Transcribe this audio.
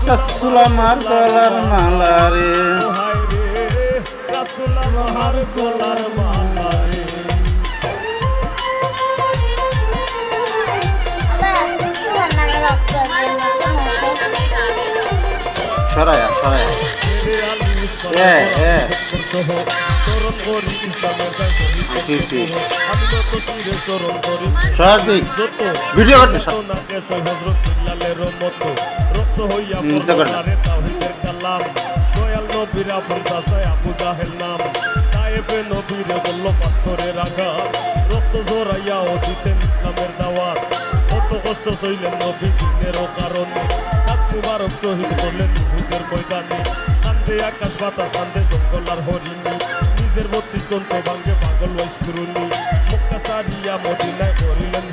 রাসূল আমার গলার মালা রে, হায় রে রাসূল আমার গলার মালা রে। সরায়া সরায়া ভিডিও করতে রক্ত হইয়া কালাম দয়াল নবীর আপনতাসায় আবু জাহেল নাম তায়েফে নবীরে বলল পাথরের আঘাত রক্ত ঝরাইয়াও দিতেন ইসলামের দাওয়াত কত কষ্ট সইলেন নবী সিংহেরও কারণে হাত মুবারক শহীদ করলেন উহুদের ময়দানে কান্দে আকাশ বাতাস কান্দে জঙ্গল আর হরিণী নিজের 32 গ্রন্থ ভাঙ্গে পাগল ওয়াইস করুনি মক্কা ছাড়িয়া মদিনায় করিলেন